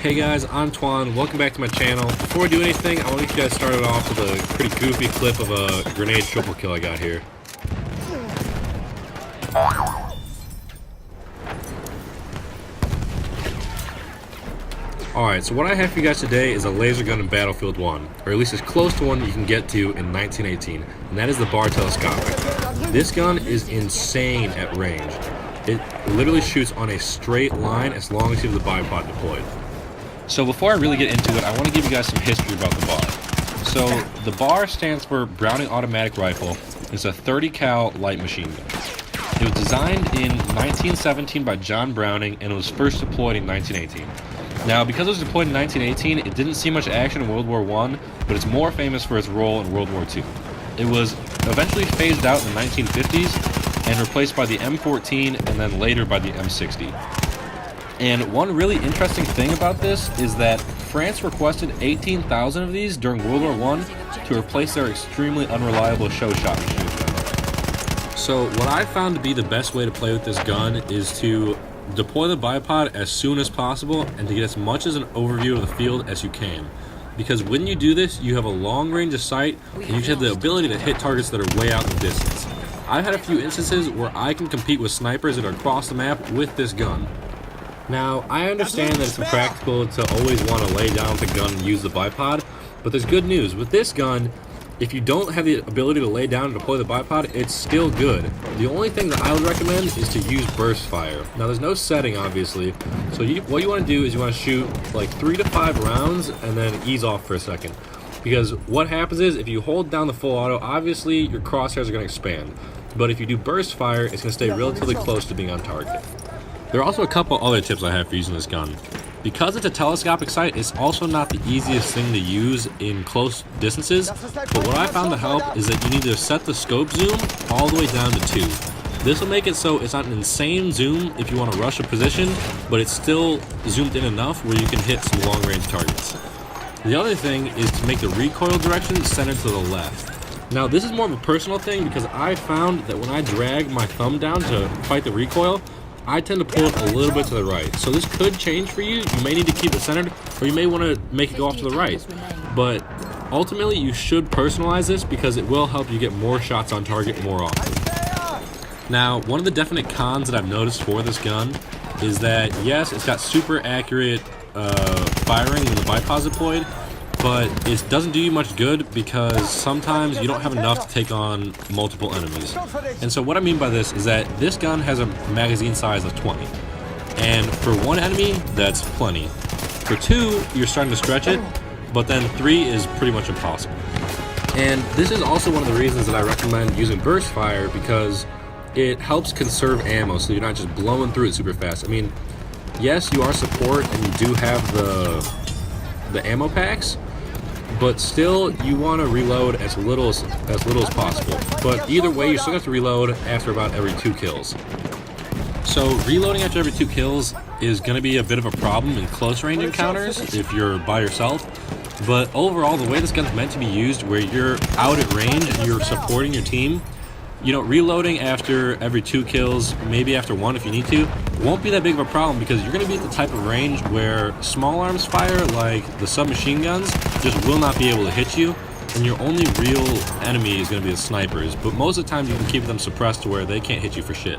Hey guys, I'm Twan. Welcome back to my channel. Before we do anything, I want to get you guys started off with a pretty goofy clip of a grenade triple kill I got here. Alright, so what I have for you guys today is a laser gun in Battlefield 1, or at least as close to one you can get to in 1918, and that is the BAR Telescopic. This gun is insane at range. It literally shoots on a straight line as long as you have the bipod deployed. So before I really get into it, I want to give you guys some history about the BAR. So the BAR stands for Browning Automatic Rifle. It's a 30 cal light machine gun. It was designed in 1917 by John Browning and it was first deployed in 1918. Now, because it was deployed in 1918, it didn't see much action in World War I, but it's more famous for its role in World War II. It was eventually phased out in the 1950s and replaced by the M14 and then later by the M60. And one really interesting thing about this is that France requested 18,000 of these during World War I to replace their extremely unreliable show shot machine gun. So what I found to be the best way to play with this gun is to deploy the bipod as soon as possible and to get as much as an overview of the field as you can. Because when you do this, you have a long range of sight and you have the ability to hit targets that are way out in the distance. I've had a few instances where I can compete with snipers that are across the map with this gun. Now, I understand that it's impractical to always want to lay down the gun and use the bipod, but there's good news. With this gun, if you don't have the ability to lay down and deploy the bipod, it's still good. The only thing that I would recommend is to use burst fire. Now, there's no setting, obviously, so what you want to do is you want to shoot like 3 to 5 rounds and then ease off for a second. Because what happens is, if you hold down the full auto, obviously your crosshairs are going to expand. But if you do burst fire, it's going to stay relatively close to being on target. There are also a couple other tips I have for using this gun. Because it's a telescopic sight, it's also not the easiest thing to use in close distances, but what I found to help is that you need to set the scope zoom all the way down to 2. This will make it so it's not an insane zoom if you want to rush a position, but it's still zoomed in enough where you can hit some long range targets. The other thing is to make the recoil direction centered to the left. Now this is more of a personal thing because I found that when I drag my thumb down to fight the recoil, I tend to pull it a little bit to the right. So this could change for you. You may need to keep it centered, or you may want to make it go off to the right. But ultimately, you should personalize this because it will help you get more shots on target more often. Now, one of the definite cons that I've noticed for this gun is that, yes, it's got super accurate firing when the bipod's deployed, but it doesn't do you much good because sometimes you don't have enough to take on multiple enemies. And so what I mean by this is that this gun has a magazine size of 20. And for one enemy, that's plenty. For 2, you're starting to stretch it, but then 3 is pretty much impossible. And this is also one of the reasons that I recommend using burst fire because it helps conserve ammo so you're not just blowing through it super fast. I mean, yes, you are support and you do have the ammo packs, but still you want to reload as little as possible. But either way, you still have to reload after about every 2 kills. So reloading after every 2 kills is going to be a bit of a problem in close range encounters if you're by yourself. But overall, the way this gun's meant to be used, where you're out at range and you're supporting your team, you know, reloading after every 2 kills, maybe after 1 if you need to, won't be that big of a problem because you're going to be at the type of range where small arms fire, like the submachine guns, just will not be able to hit you, and your only real enemy is going to be the snipers, but most of the time you can keep them suppressed to where they can't hit you for shit.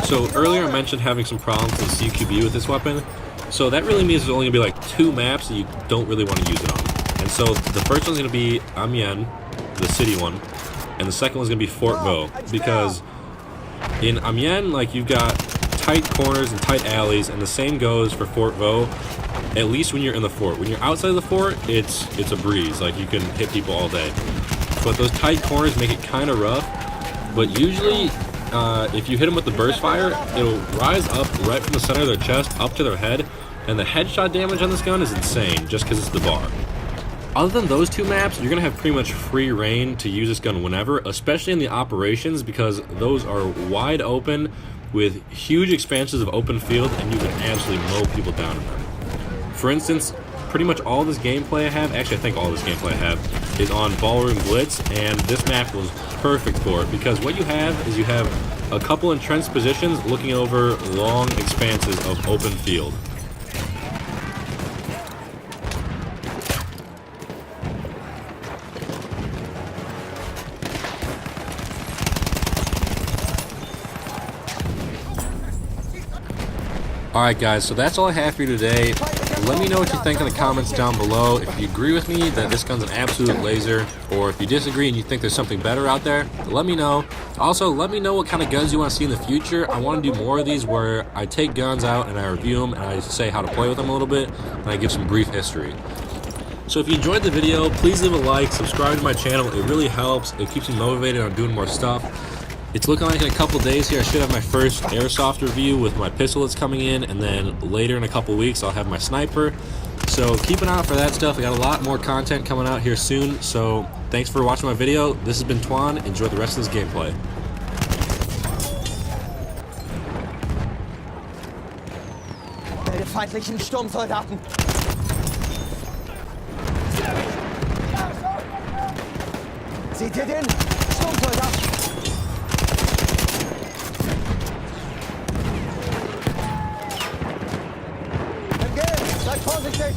So earlier I mentioned having some problems with CQB with this weapon, so that really means there's only going to be like 2 maps that you don't really want to use it on. And so the first one's going to be Amiens, the city one, and the second one's going to be Fort Vaux, because in Amiens, like, you've got tight corners and tight alleys, and the same goes for Fort Vaux, at least when you're in the fort. When you're outside of the fort, it's a breeze, like you can hit people all day. But those tight corners make it kind of rough, but usually if you hit them with the burst fire, it'll rise up right from the center of their chest up to their head, and the headshot damage on this gun is insane just because it's the BAR. Other than those 2 maps, you're going to have pretty much free reign to use this gun whenever, especially in the operations, because those are wide open with huge expanses of open field and you can absolutely mow people down in them. For instance, pretty much all this gameplay I have, actually I think all this gameplay I have, is on Ballroom Blitz, and this map was perfect for it, because what you have is you have a couple entrenched positions looking over long expanses of open field. Alright guys, so that's all I have for you today. Let me know what you think in the comments down below. If you agree with me that this gun's an absolute laser, or if you disagree and you think there's something better out there, let me know. Also, let me know what kind of guns you want to see in the future. I want to do more of these where I take guns out and I review them and I say how to play with them a little bit, and I give some brief history. So if you enjoyed the video, please leave a like, subscribe to my channel. It really helps. It keeps me motivated on doing more stuff. It's looking like in a couple days here I should have my first airsoft review with my pistol that's coming in, and then later in a couple weeks I'll have my sniper. So keep an eye out for that stuff. I got a lot more content coming out here soon. So thanks for watching my video. This has been Twan. Enjoy the rest of this gameplay. Melde feindlichen Sturmsoldaten. Seht ihr den? Sturmsoldat! Seid vorsichtig!